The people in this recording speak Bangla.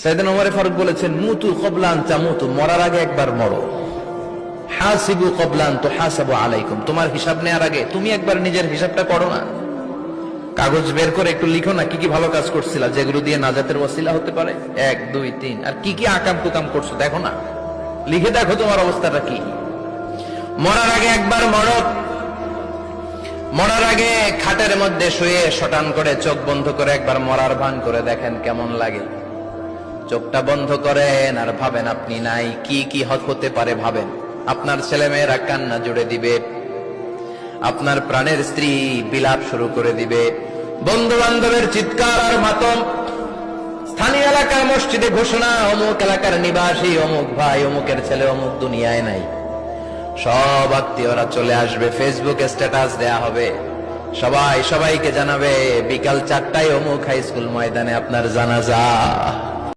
সাইয়েদনা ওমর ফারুক বলেছেন, মুতু ক্বাবলা আন তামুতু, মরার আগে একবার মরো। হাসিবু ক্বাবলা আন তুহাসাবু আলাইকুম, তোমার হিসাব নেওয়ার আগে তুমি একবার নিজের হিসাবটা করো না। কাগজ বের করে একটু লিখো না কি কি ভালো কাজ করছিলা, যেগুলো দিয়ে নাজাতের ওসিলা হতে পারে, 1 2 3, আর কি কি আকাম কুকাম করছো দেখো না, লিখে দেখো তোমার অবস্থাটা কি। মরার আগে একবার মরো। মরার আগে খাটের মধ্যে শুয়ে শটান করে চোখ বন্ধ করে একবার মরার ভান করে দেখেন কেমন লাগে। চোখটা বন্ধ করেন আর ভাবেন আপনি নাই, কি কি হতে পারে ভাবেন। আপনার ছেলে মেয়েরা কান্না জুড়ে দিবে, আপনার প্রাণের স্ত্রী বিলাপ শুরু করে দিবে, বন্ধু বান্ধবের চিৎকার আর মাতম, স্থানীয় এলাকার মসজিদে ঘোষণা, অমুক এলাকার নিবাসী অমুক ভাই অমুকের ছেলে অমুক দুনিয়ায় নাই। সব আত্মীয়রা চলে আসবে, ফেসবুকে স্ট্যাটাস দেয়া হবে, সবাই সবাইকে জানাবে বিকাল 4টায় অমুক হাই স্কুল ময়দানে আপনার জানাজা।